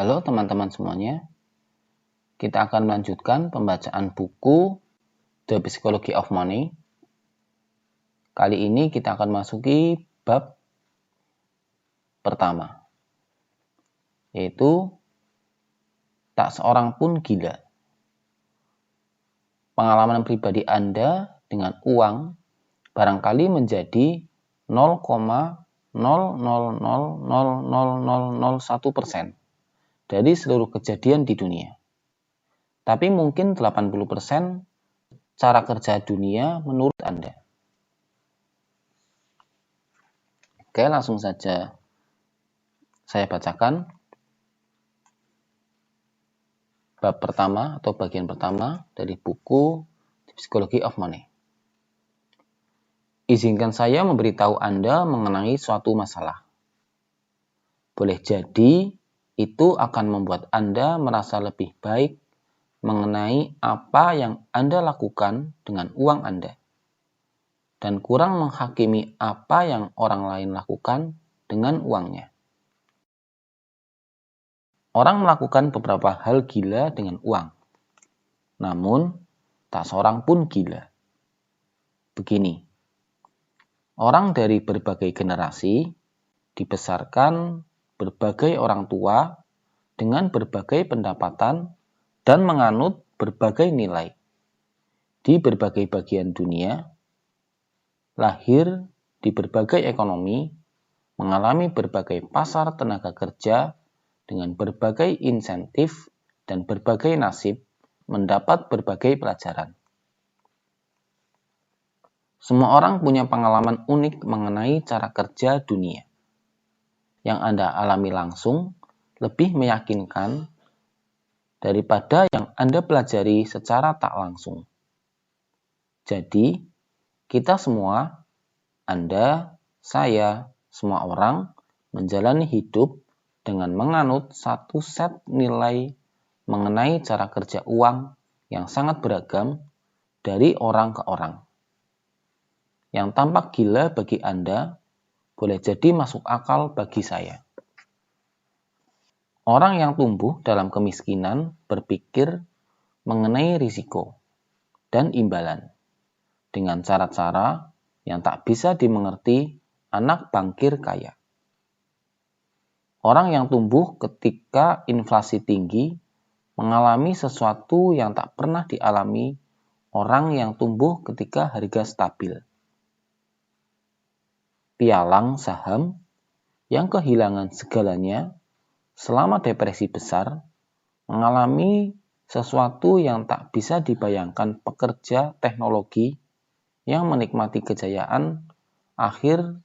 Halo teman-teman semuanya, kita akan melanjutkan pembacaan buku The Psychology of Money. Kali ini kita akan masuki bab pertama, yaitu tak seorang pun gila. Pengalaman pribadi Anda dengan uang barangkali menjadi 0,00000001% dari seluruh kejadian di dunia. Tapi mungkin 80% cara kerja dunia menurut Anda. Oke, langsung saja saya bacakan bab pertama atau bagian pertama dari buku The Psychology of Money. Izinkan saya memberitahu Anda mengenai suatu masalah. Boleh jadi itu akan membuat Anda merasa lebih baik mengenai apa yang Anda lakukan dengan uang Anda, dan kurang menghakimi apa yang orang lain lakukan dengan uangnya. Orang melakukan beberapa hal gila dengan uang, namun tak seorang pun gila. Begini, orang dari berbagai generasi dibesarkan berbagai orang tua dengan berbagai pendapatan dan menganut berbagai nilai. Di berbagai bagian dunia, lahir di berbagai ekonomi, mengalami berbagai pasar tenaga kerja dengan berbagai insentif dan berbagai nasib, mendapat berbagai pelajaran. Semua orang punya pengalaman unik mengenai cara kerja dunia. Yang Anda alami langsung lebih meyakinkan daripada yang Anda pelajari secara tak langsung. Jadi, kita semua, Anda, saya, semua orang menjalani hidup dengan menganut satu set nilai mengenai cara kerja uang yang sangat beragam dari orang ke orang. Yang tampak gila bagi Anda boleh jadi masuk akal bagi saya. Orang yang tumbuh dalam kemiskinan berpikir mengenai risiko dan imbalan dengan cara-cara yang tak bisa dimengerti anak bankir kaya. Orang yang tumbuh ketika inflasi tinggi mengalami sesuatu yang tak pernah dialami orang yang tumbuh ketika harga stabil. Pialang saham yang kehilangan segalanya selama depresi besar mengalami sesuatu yang tak bisa dibayangkan pekerja teknologi yang menikmati kejayaan akhir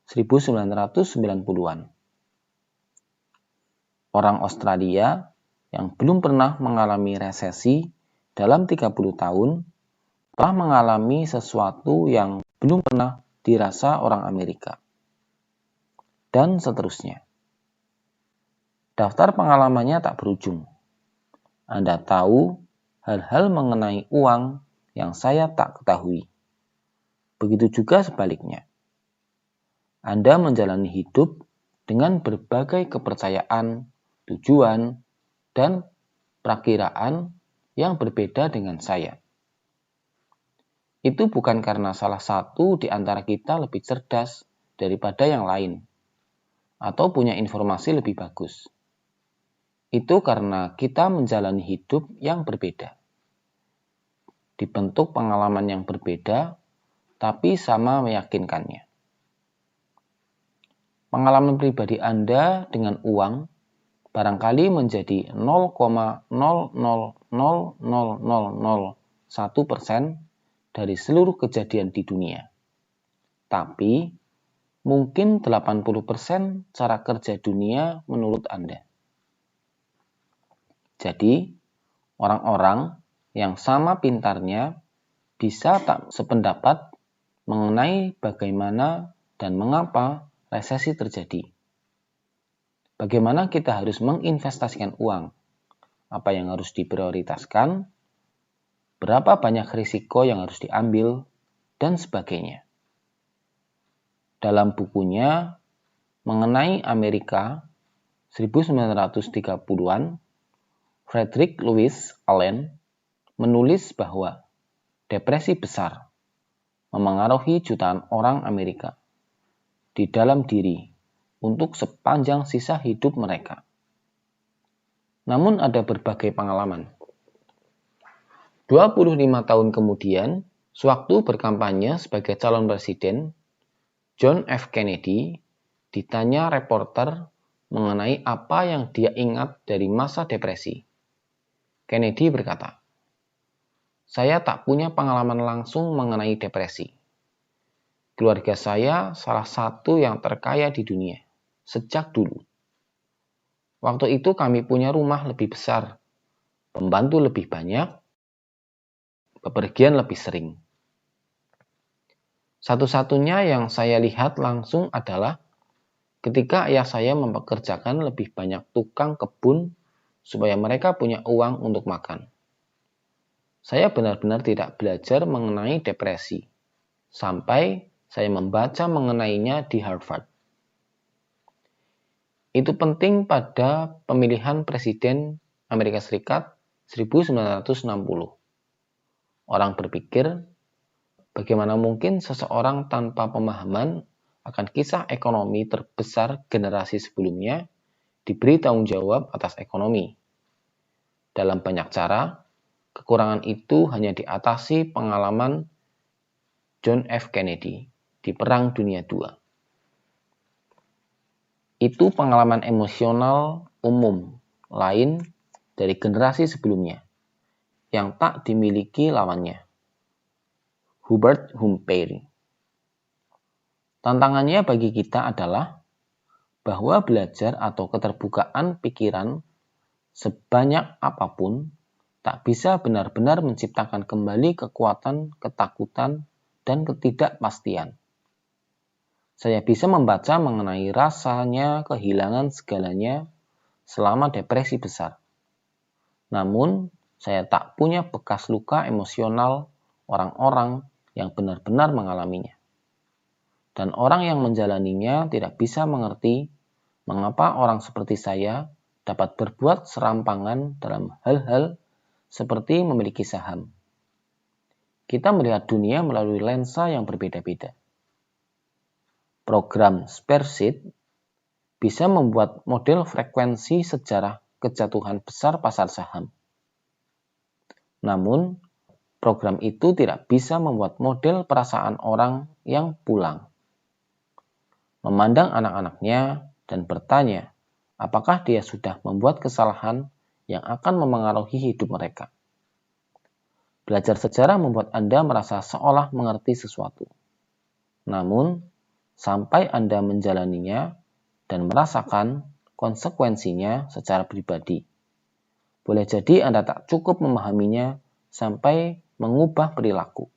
1990-an. Orang Australia yang belum pernah mengalami resesi dalam 30 tahun telah mengalami sesuatu yang belum pernah dirasa orang Amerika. Dan seterusnya. Daftar pengalamannya tak berujung. Anda tahu hal-hal mengenai uang yang saya tak ketahui. Begitu juga sebaliknya. Anda menjalani hidup dengan berbagai kepercayaan, tujuan, dan perakiraan yang berbeda dengan saya. Itu bukan karena salah satu di antara kita lebih cerdas daripada yang lain, atau punya informasi lebih bagus. Itu karena kita menjalani hidup yang berbeda. Dibentuk pengalaman yang berbeda, tapi sama meyakinkannya. Pengalaman pribadi Anda dengan uang barangkali menjadi 0,000001% dari seluruh kejadian di dunia. Tapi mungkin 80% cara kerja dunia menurut Anda. Jadi, orang-orang yang sama pintarnya bisa tak sependapat mengenai bagaimana dan mengapa resesi terjadi. Bagaimana kita harus menginvestasikan uang, apa yang harus diprioritaskan, berapa banyak risiko yang harus diambil, dan sebagainya. Dalam bukunya mengenai Amerika, 1930-an, Frederick Louis Allen menulis bahwa depresi besar memengaruhi jutaan orang Amerika di dalam diri untuk sepanjang sisa hidup mereka. Namun ada berbagai pengalaman. 25 tahun kemudian, sewaktu berkampanye sebagai calon presiden, John F. Kennedy ditanya reporter mengenai apa yang dia ingat dari masa depresi. Kennedy berkata, "Saya tak punya pengalaman langsung mengenai depresi. Keluarga saya salah satu yang terkaya di dunia sejak dulu. Waktu itu kami punya rumah lebih besar, pembantu lebih banyak, bepergian lebih sering. Satu-satunya yang saya lihat langsung adalah ketika ayah saya mempekerjakan lebih banyak tukang kebun supaya mereka punya uang untuk makan. Saya benar-benar tidak belajar mengenai depresi sampai saya membaca mengenainya di Harvard. Itu penting pada pemilihan presiden Amerika Serikat 1960. Orang berpikir, bagaimana mungkin seseorang tanpa pemahaman akan kisah ekonomi terbesar generasi sebelumnya diberi tanggung jawab atas ekonomi. Dalam banyak cara, kekurangan itu hanya diatasi pengalaman John F. Kennedy di Perang Dunia II. Itu pengalaman emosional umum lain dari generasi sebelumnya yang tak dimiliki lawannya. Hubert Humphrey. Tantangannya bagi kita adalah bahwa belajar atau keterbukaan pikiran sebanyak apapun tak bisa benar-benar menciptakan kembali kekuatan, ketakutan, dan ketidakpastian. Saya bisa membaca mengenai rasanya kehilangan segalanya selama depresi besar. Namun, saya tak punya bekas luka emosional orang-orang yang benar-benar mengalaminya. Dan orang yang menjalaninya tidak bisa mengerti mengapa orang seperti saya dapat berbuat serampangan dalam hal-hal seperti memiliki saham. Kita melihat dunia melalui lensa yang berbeda-beda. Program Spreadsheet bisa membuat model frekuensi sejarah kejatuhan besar pasar saham. Namun, program itu tidak bisa membuat model perasaan orang yang pulang, memandang anak-anaknya, dan bertanya apakah dia sudah membuat kesalahan yang akan memengaruhi hidup mereka. Belajar sejarah membuat Anda merasa seolah mengerti sesuatu. Namun, sampai Anda menjalaninya dan merasakan konsekuensinya secara pribadi, boleh jadi Anda tak cukup memahaminya sampai mengubah perilaku.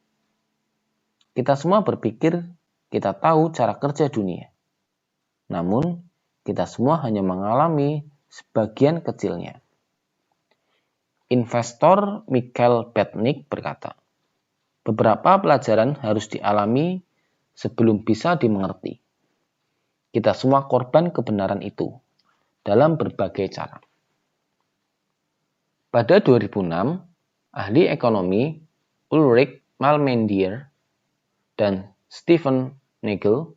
Kita semua berpikir kita tahu cara kerja dunia. Namun, kita semua hanya mengalami sebagian kecilnya. Investor Michael Batnick berkata, beberapa pelajaran harus dialami sebelum bisa dimengerti. Kita semua korban kebenaran itu dalam berbagai cara. Pada 2006, ahli ekonomi Ulrich Malmendier dan Stephen Nagel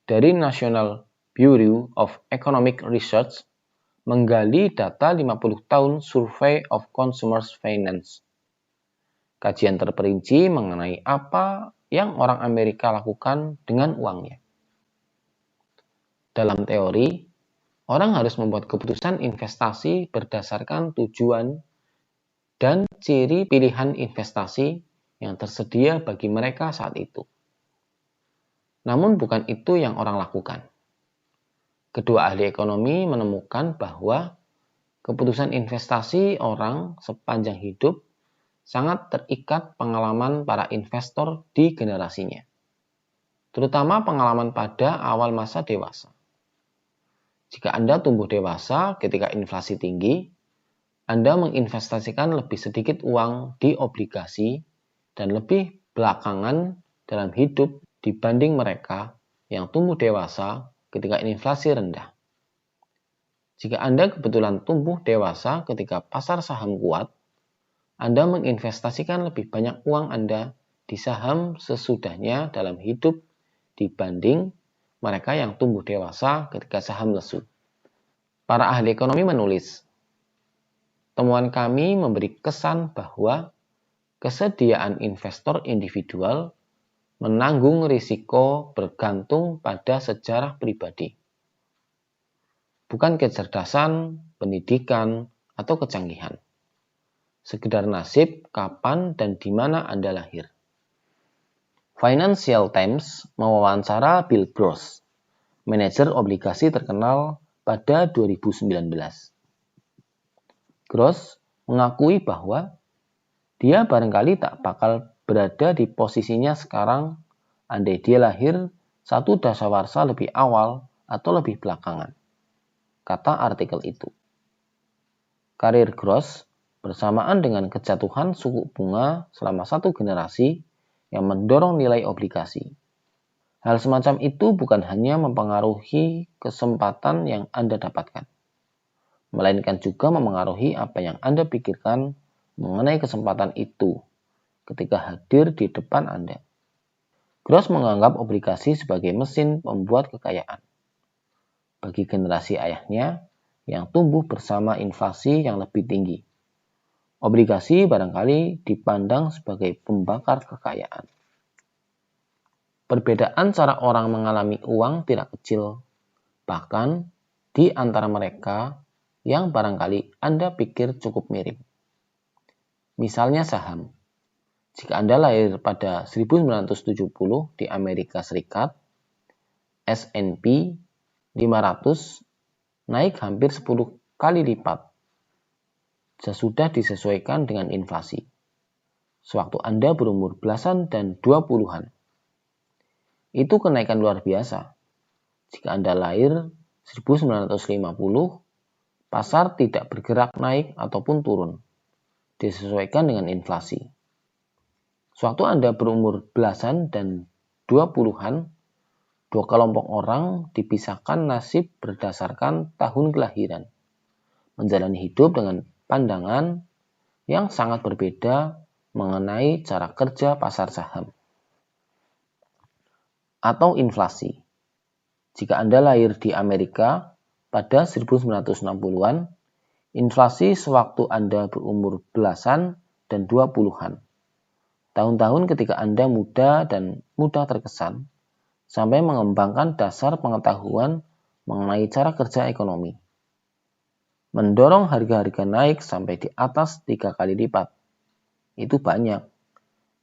dari National Bureau of Economic Research menggali data 50 tahun Survey of Consumer Finance. Kajian terperinci mengenai apa yang orang Amerika lakukan dengan uangnya. Dalam teori, orang harus membuat keputusan investasi berdasarkan tujuan dan ciri pilihan investasi yang tersedia bagi mereka saat itu. Namun bukan itu yang orang lakukan. Kedua ahli ekonomi menemukan bahwa keputusan investasi orang sepanjang hidup sangat terikat pengalaman para investor di generasinya, terutama pengalaman pada awal masa dewasa. Jika Anda tumbuh dewasa ketika inflasi tinggi, Anda menginvestasikan lebih sedikit uang di obligasi dan lebih belakangan dalam hidup dibanding mereka yang tumbuh dewasa ketika inflasi rendah. Jika Anda kebetulan tumbuh dewasa ketika pasar saham kuat, Anda menginvestasikan lebih banyak uang Anda di saham sesudahnya dalam hidup dibanding mereka yang tumbuh dewasa ketika saham lesu. Para ahli ekonomi menulis, temuan kami memberi kesan bahwa kesediaan investor individual menanggung risiko bergantung pada sejarah pribadi, bukan kecerdasan, pendidikan, atau kecanggihan. Sekedar nasib, kapan dan di mana Anda lahir. Financial Times mewawancara Bill Gross, manajer obligasi terkenal pada 2019. Gross mengakui bahwa dia barangkali tak bakal berada di posisinya sekarang andai dia lahir satu dasawarsa lebih awal atau lebih belakangan, kata artikel itu. Karir Gross bersamaan dengan kejatuhan suku bunga selama satu generasi yang mendorong nilai obligasi. Hal semacam itu bukan hanya mempengaruhi kesempatan yang Anda dapatkan, melainkan juga memengaruhi apa yang Anda pikirkan mengenai kesempatan itu ketika hadir di depan Anda. Gross menganggap obligasi sebagai mesin pembuat kekayaan. Bagi generasi ayahnya yang tumbuh bersama inflasi yang lebih tinggi, obligasi barangkali dipandang sebagai pembakar kekayaan. Perbedaan cara orang mengalami uang tidak kecil, bahkan di antara mereka yang barangkali Anda pikir cukup mirip. Misalnya saham. Jika Anda lahir pada 1970 di Amerika Serikat, S&P 500 naik hampir 10 kali lipat sesudah disesuaikan dengan inflasi. Sewaktu Anda berumur belasan dan 20-an. Itu kenaikan luar biasa. Jika Anda lahir 1950, pasar tidak bergerak naik ataupun turun, disesuaikan dengan inflasi. Sewaktu Anda berumur belasan dan 20-an, dua kelompok orang dipisahkan nasib berdasarkan tahun kelahiran, menjalani hidup dengan pandangan yang sangat berbeda mengenai cara kerja pasar saham atau inflasi. Jika Anda lahir di Amerika pada 1960-an, inflasi sewaktu Anda berumur belasan dan 20-an. Tahun-tahun ketika Anda muda dan mudah terkesan, sampai mengembangkan dasar pengetahuan mengenai cara kerja ekonomi. Mendorong harga-harga naik sampai di atas 3 kali lipat. Itu banyak.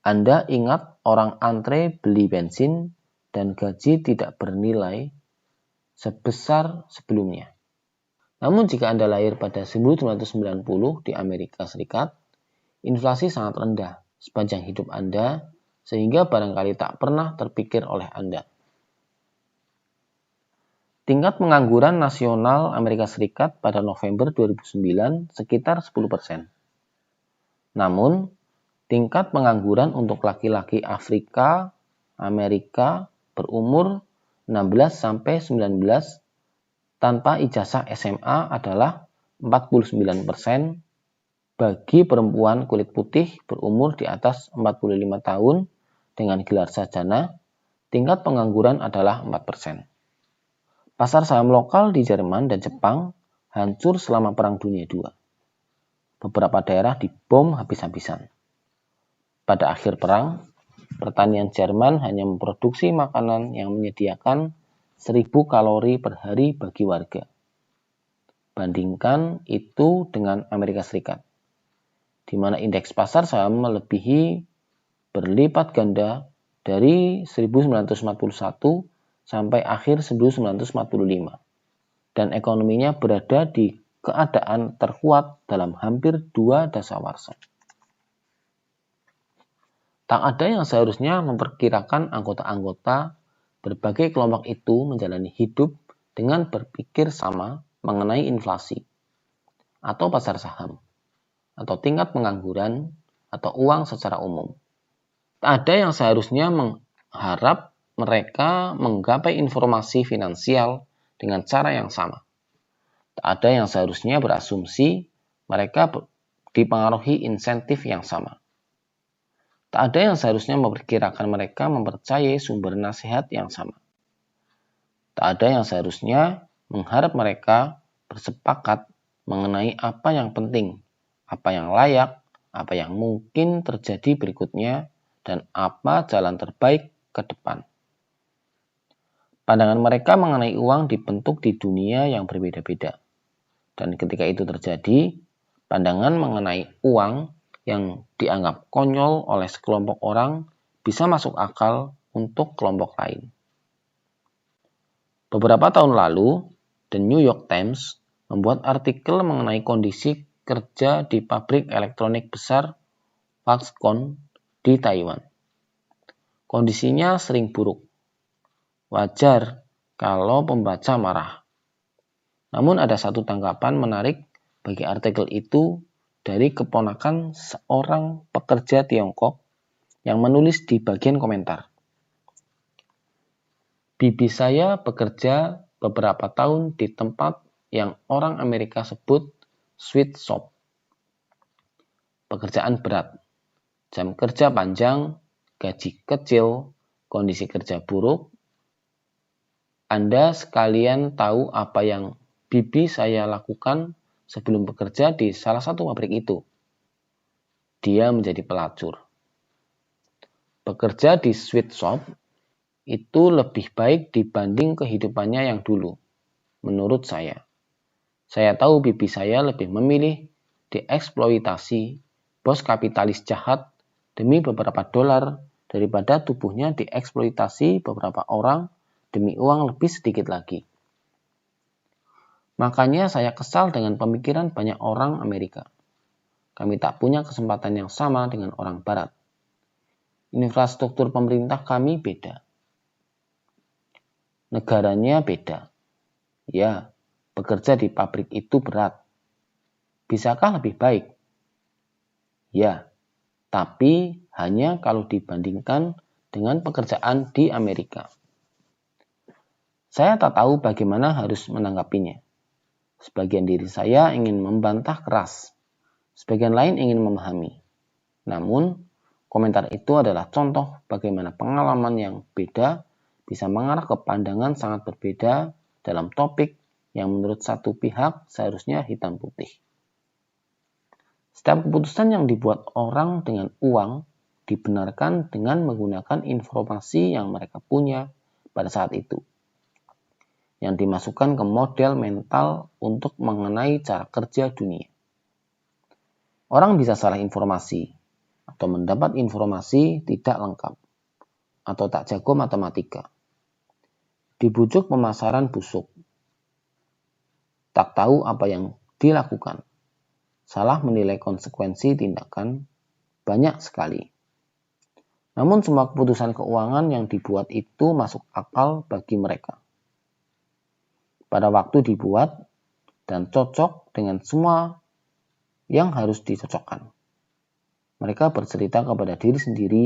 Anda ingat orang antre beli bensin dan gaji tidak bernilai sebesar sebelumnya. Namun jika Anda lahir pada 1990 di Amerika Serikat, inflasi sangat rendah sepanjang hidup Anda sehingga barangkali tak pernah terpikir oleh Anda. Tingkat pengangguran nasional Amerika Serikat pada November 2009 sekitar 10%. Namun, tingkat pengangguran untuk laki-laki Afrika Amerika berumur 16-19 tanpa ijazah SMA adalah 49%, bagi perempuan kulit putih berumur di atas 45 tahun dengan gelar sarjana, tingkat pengangguran adalah 4%. Pasar saham lokal di Jerman dan Jepang hancur selama Perang Dunia II. Beberapa daerah dibom habis-habisan. Pada akhir perang, pertanian Jerman hanya memproduksi makanan yang menyediakan 1000 kalori per hari bagi warga. Bandingkan itu dengan Amerika Serikat, di mana indeks pasar saham melebihi berlipat ganda dari 1941 sampai akhir 1945, dan ekonominya berada di keadaan terkuat dalam hampir 2 dasawarsa. Tak ada yang seharusnya memperkirakan anggota-anggota berbagai kelompok itu menjalani hidup dengan berpikir sama mengenai inflasi, atau pasar saham, atau tingkat pengangguran, atau uang secara umum. Tak ada yang seharusnya mengharap mereka menggapai informasi finansial dengan cara yang sama. Tak ada yang seharusnya berasumsi mereka dipengaruhi insentif yang sama. Tak ada yang seharusnya memperkirakan mereka mempercayai sumber nasihat yang sama. Tak ada yang seharusnya mengharap mereka bersepakat mengenai apa yang penting, apa yang layak, apa yang mungkin terjadi berikutnya, dan apa jalan terbaik ke depan. Pandangan mereka mengenai uang dibentuk di dunia yang berbeda-beda. Dan ketika itu terjadi, pandangan mengenai uang yang dianggap konyol oleh sekelompok orang bisa masuk akal untuk kelompok lain. Beberapa tahun lalu, The New York Times membuat artikel mengenai kondisi kerja di pabrik elektronik besar Foxconn di Taiwan. Kondisinya sering buruk. Wajar kalau pembaca marah. Namun ada satu tanggapan menarik bagi artikel itu dari keponakan seorang pekerja Tiongkok yang menulis di bagian komentar. Bibi saya bekerja beberapa tahun di tempat yang orang Amerika sebut sweet shop. Pekerjaan berat, jam kerja panjang, gaji kecil, kondisi kerja buruk. Anda sekalian tahu apa yang bibi saya lakukan sebelum bekerja di salah satu pabrik itu. Dia menjadi pelacur. Bekerja di sweet shop itu lebih baik dibanding kehidupannya yang dulu, menurut saya. Saya tahu bibi saya lebih memilih dieksploitasi bos kapitalis jahat demi beberapa dolar daripada tubuhnya dieksploitasi beberapa orang demi uang lebih sedikit lagi. Makanya saya kesal dengan pemikiran banyak orang Amerika. Kami tak punya kesempatan yang sama dengan orang Barat. Infrastruktur pemerintah kami beda. Negaranya beda. Ya, bekerja di pabrik itu berat. Bisakah lebih baik? Ya, tapi hanya kalau dibandingkan dengan pekerjaan di Amerika. Saya tak tahu bagaimana harus menanggapinya. Sebagian diri saya ingin membantah keras. Sebagian lain ingin memahami. Namun, komentar itu adalah contoh bagaimana pengalaman yang beda bisa mengarah ke pandangan sangat berbeda dalam topik yang menurut satu pihak seharusnya hitam putih. Setiap keputusan yang dibuat orang dengan uang dibenarkan dengan menggunakan informasi yang mereka punya pada saat itu, yang dimasukkan ke model mental untuk mengenai cara kerja dunia. Orang bisa salah informasi, atau mendapat informasi tidak lengkap, atau tak jago matematika. Dibujuk pemasaran busuk, tak tahu apa yang dilakukan, salah menilai konsekuensi tindakan, banyak sekali. Namun semua keputusan keuangan yang dibuat itu masuk akal bagi mereka. Pada waktu dibuat dan cocok dengan semua yang harus dicocokkan. Mereka bercerita kepada diri sendiri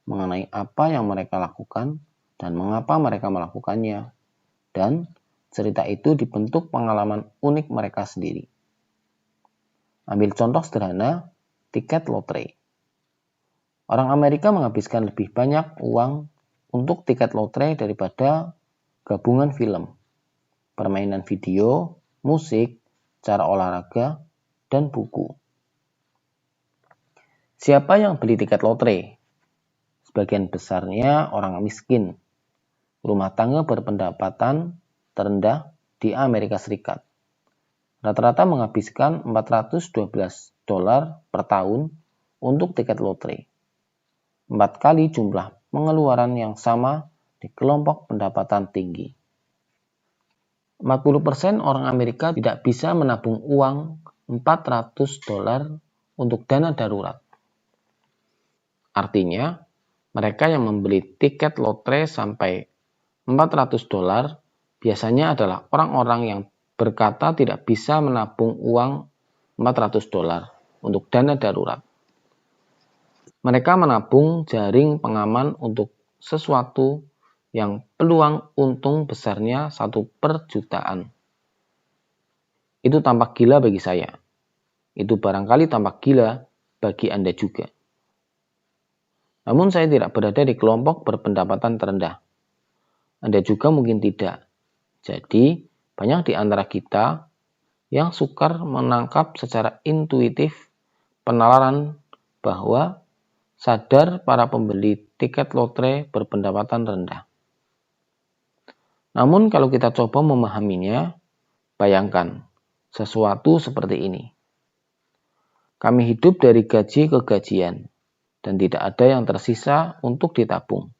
mengenai apa yang mereka lakukan dan mengapa mereka melakukannya. Dan cerita itu dibentuk pengalaman unik mereka sendiri. Ambil contoh sederhana, tiket lotre. Orang Amerika menghabiskan lebih banyak uang untuk tiket lotre daripada gabungan film, permainan video, musik, cara olahraga, dan buku. Siapa yang beli tiket lotre? Sebagian besarnya orang miskin, rumah tangga berpendapatan terendah di Amerika Serikat. Rata-rata menghabiskan $412 per tahun untuk tiket lotre. 4 kali jumlah pengeluaran yang sama di kelompok pendapatan tinggi. 40% orang Amerika tidak bisa menabung uang $400 untuk dana darurat. Artinya, mereka yang membeli tiket lotre sampai $400 biasanya adalah orang-orang yang berkata tidak bisa menabung uang $400 untuk dana darurat. Mereka menabung jaring pengaman untuk sesuatu yang peluang untung besarnya 1 per jutaan. Itu tampak gila bagi saya. Itu barangkali tampak gila bagi Anda juga. Namun saya tidak berada di kelompok berpendapatan terendah. Anda juga mungkin tidak. Jadi, banyak di antara kita yang sukar menangkap secara intuitif penalaran bahwa sadar para pembeli tiket lotre berpendapatan rendah. Namun kalau kita coba memahaminya, bayangkan sesuatu seperti ini. Kami hidup dari gaji ke gajian, dan tidak ada yang tersisa untuk ditabung.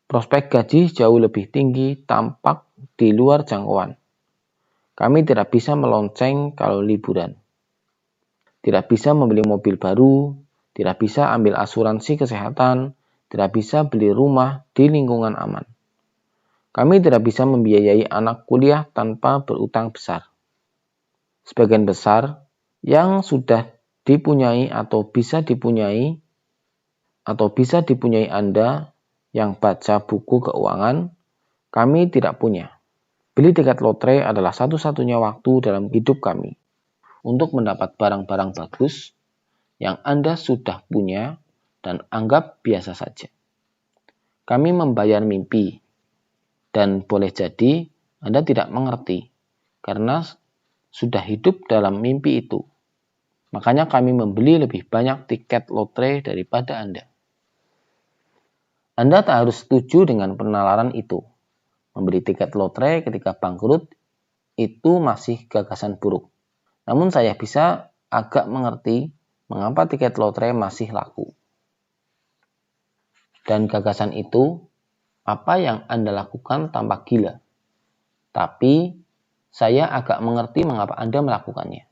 Prospek gaji jauh lebih tinggi tampak di luar jangkauan. Kami tidak bisa melonceng kalau liburan. Tidak bisa membeli mobil baru, tidak bisa ambil asuransi kesehatan, tidak bisa beli rumah di lingkungan aman. Kami tidak bisa membiayai anak kuliah tanpa berutang besar. Sebagian besar yang sudah dipunyai atau bisa dipunyai Anda yang baca buku keuangan, kami tidak punya. Beli tiket lotre adalah satu-satunya waktu dalam hidup kami untuk mendapat barang-barang bagus yang Anda sudah punya dan anggap biasa saja. Kami membayar mimpi. Dan boleh jadi Anda tidak mengerti karena sudah hidup dalam mimpi itu. Makanya kami membeli lebih banyak tiket lotre daripada Anda. Anda tak harus setuju dengan penalaran itu. Membeli tiket lotre ketika bangkrut itu masih gagasan buruk. Namun saya bisa agak mengerti mengapa tiket lotre masih laku. Dan gagasan itu apa yang Anda lakukan tampak gila. Tapi saya agak mengerti mengapa Anda melakukannya.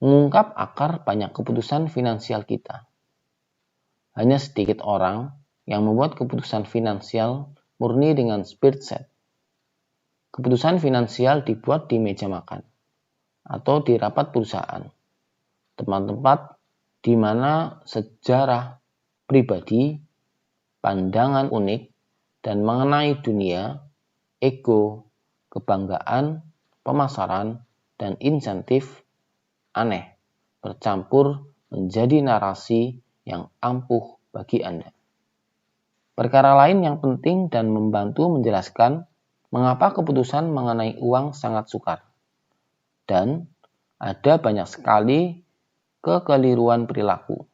Mengungkap akar banyak keputusan finansial kita. Hanya sedikit orang yang membuat keputusan finansial murni dengan spirit set. Keputusan finansial dibuat di meja makan atau di rapat perusahaan. Tempat-tempat di mana sejarah pribadi, pandangan unik, dan mengenai dunia, ego, kebanggaan, pemasaran, dan insentif aneh bercampur menjadi narasi yang ampuh bagi Anda. Perkara lain yang penting dan membantu menjelaskan mengapa keputusan mengenai uang sangat sukar. Dan ada banyak sekali kekeliruan perilaku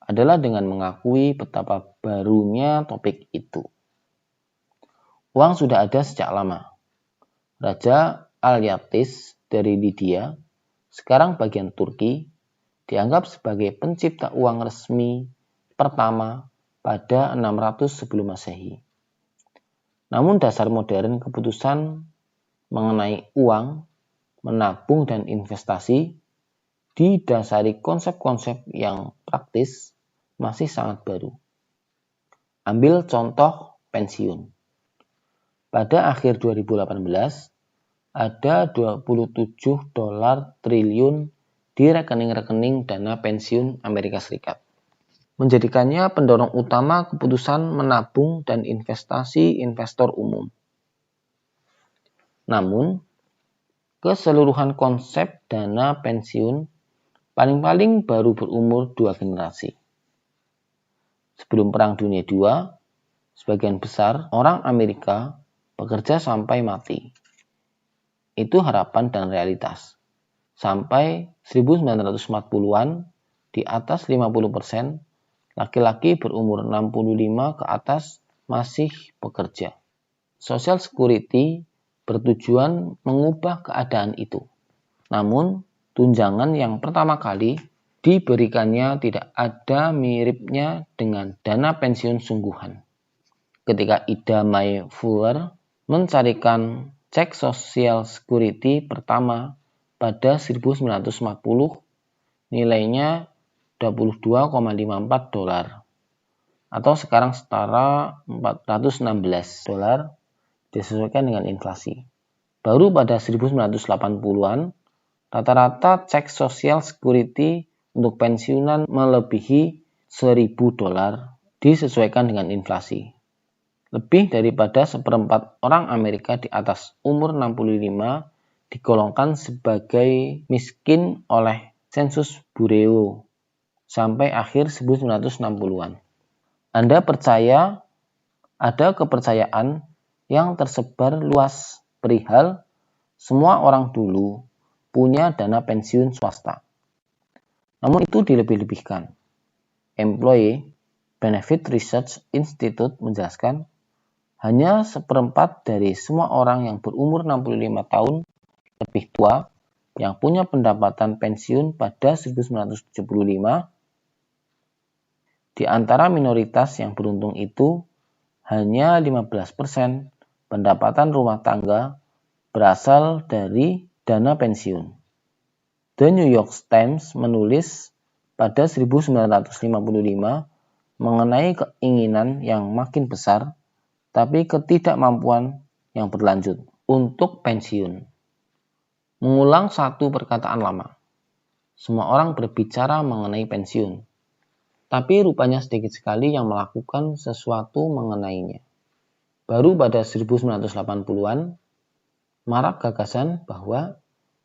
adalah dengan mengakui betapa barunya topik itu. Uang sudah ada sejak lama. Raja Alyatis dari Lydia, sekarang bagian Turki, dianggap sebagai pencipta uang resmi pertama pada 600 sebelum Masehi. Namun dasar modern keputusan mengenai uang, menabung dan investasi didasari konsep-konsep yang praktis masih sangat baru. Ambil contoh pensiun. Pada akhir 2018, ada 27 dolar triliun di rekening-rekening dana pensiun Amerika Serikat. Menjadikannya pendorong utama keputusan menabung dan investasi investor umum. Namun, keseluruhan konsep dana pensiun paling-paling baru berumur 2 generasi. Sebelum Perang Dunia II, sebagian besar orang Amerika bekerja sampai mati. Itu harapan dan realitas. Sampai 1940-an, di atas 50%, laki-laki berumur 65 ke atas masih bekerja. Social Security bertujuan mengubah keadaan itu. Namun, tunjangan yang pertama kali diberikannya tidak ada miripnya dengan dana pensiun sungguhan. Ketika Ida May Fuller mencarikan cek Social Security pertama pada 1940, nilainya 22,54 dolar atau sekarang setara 416 dolar disesuaikan dengan inflasi. Baru pada 1980-an, rata-rata cek Social Security untuk pensiunan melebihi 1.000 dolar disesuaikan dengan inflasi. Lebih daripada seperempat orang Amerika di atas umur 65 digolongkan sebagai miskin oleh sensus Bureau sampai akhir 1960-an. Anda percaya ada kepercayaan yang tersebar luas perihal semua orang dulu punya dana pensiun swasta. Namun itu dilebih-lebihkan. Employee Benefit Research Institute menjelaskan hanya 1/4 dari semua orang yang berumur 65 tahun lebih tua yang punya pendapatan pensiun pada 1975. Di antara minoritas yang beruntung itu, hanya 15% pendapatan rumah tangga berasal dari dana pensiun. The New York Times menulis pada 1955 mengenai keinginan yang makin besar, tapi ketidakmampuan yang berlanjut untuk pensiun. Mengulang satu perkataan lama. Semua orang berbicara mengenai pensiun, tapi rupanya sedikit sekali yang melakukan sesuatu mengenainya. Baru pada 1980-an, marak gagasan bahwa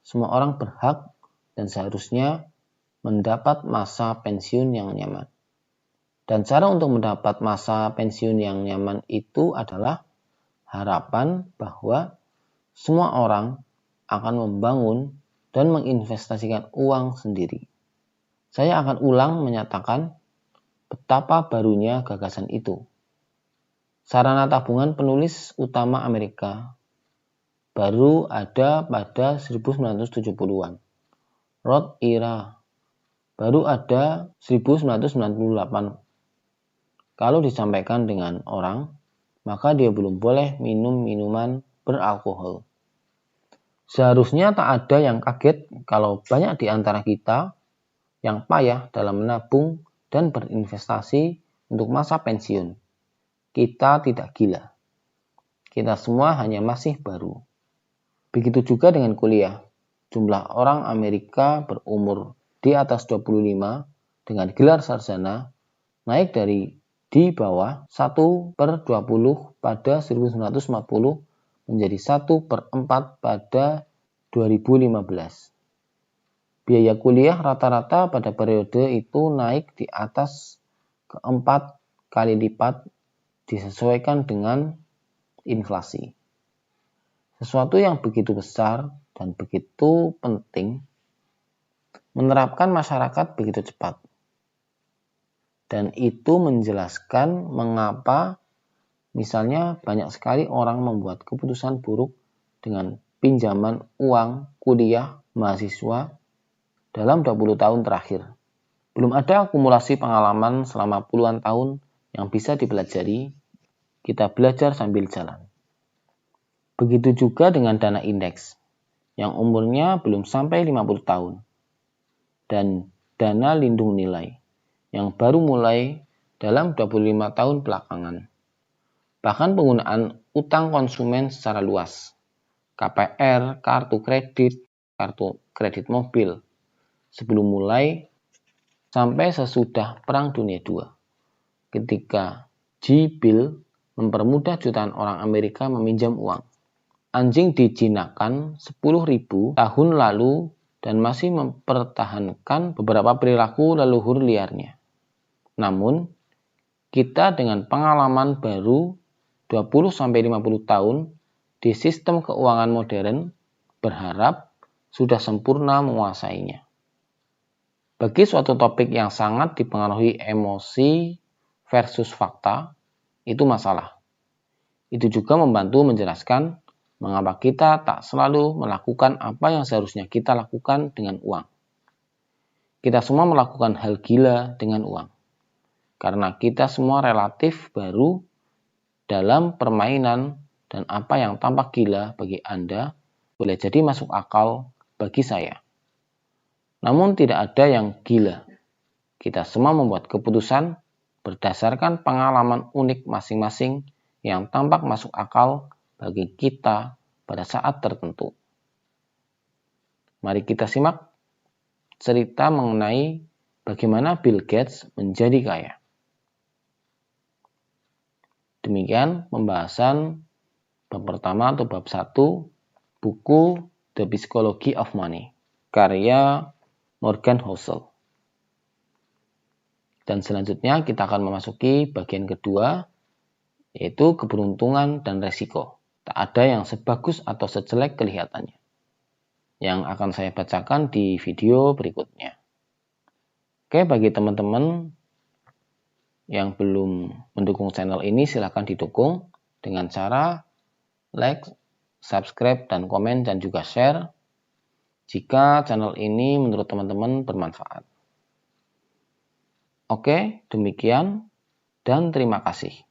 semua orang berhak dan seharusnya mendapat masa pensiun yang nyaman. Dan cara untuk mendapat masa pensiun yang nyaman itu adalah harapan bahwa semua orang akan membangun dan menginvestasikan uang sendiri. Saya akan ulang menyatakan betapa barunya gagasan itu. Sarana tabungan penulis utama Amerika baru ada pada 1970-an. Roth IRA baru ada 1998. Kalau disampaikan dengan orang, maka dia belum boleh minum minuman beralkohol. Seharusnya tak ada yang kaget kalau banyak di antara kita yang payah dalam menabung dan berinvestasi untuk masa pensiun. Kita tidak gila. Kita semua hanya masih baru. Begitu juga dengan kuliah. Jumlah orang Amerika berumur di atas 25 dengan gelar sarjana naik dari di bawah 1/20 pada 1950 menjadi 1/4 pada 2015. Biaya kuliah rata-rata pada periode itu naik di atas ke-4 kali lipat disesuaikan dengan inflasi. Sesuatu yang begitu besar dan begitu penting menerapkan masyarakat begitu cepat. Dan itu menjelaskan mengapa misalnya banyak sekali orang membuat keputusan buruk dengan pinjaman uang kuliah mahasiswa dalam 20 tahun terakhir. Belum ada akumulasi pengalaman selama puluhan tahun yang bisa dipelajari, kita belajar sambil jalan. Begitu juga dengan dana indeks, yang umurnya belum sampai 50 tahun, dan dana lindung nilai, yang baru mulai dalam 25 tahun belakangan. Bahkan penggunaan utang konsumen secara luas, KPR, kartu kredit mobil, sebelum mulai sampai sesudah Perang Dunia II, ketika G-Bill mempermudah jutaan orang Amerika meminjam uang. Anjing dijinakkan 10.000 tahun lalu dan masih mempertahankan beberapa perilaku leluhur liarnya. Namun, kita dengan pengalaman baru 20-50 tahun di sistem keuangan modern berharap sudah sempurna menguasainya. Bagi suatu topik yang sangat dipengaruhi emosi versus fakta, itu masalah. Itu juga membantu menjelaskan mengapa kita tak selalu melakukan apa yang seharusnya kita lakukan dengan uang. Kita semua melakukan hal gila dengan uang. Karena kita semua relatif baru dalam permainan dan apa yang tampak gila bagi Anda boleh jadi masuk akal bagi saya. Namun tidak ada yang gila. Kita semua membuat keputusan berdasarkan pengalaman unik masing-masing yang tampak masuk akal bagi kita pada saat tertentu. Mari kita simak cerita mengenai bagaimana Bill Gates menjadi kaya. Demikian pembahasan bab pertama atau bab 1 buku The Psychology of Money, karya Morgan Housel. Dan selanjutnya kita akan memasuki bagian kedua, yaitu keberuntungan dan resiko. Tak ada yang sebagus atau sejelek kelihatannya, yang akan saya bacakan di video berikutnya. Oke, bagi teman-teman yang belum mendukung channel ini, silahkan didukung dengan cara like, subscribe, dan komen, dan juga share jika channel ini menurut teman-teman bermanfaat. Oke, demikian dan terima kasih.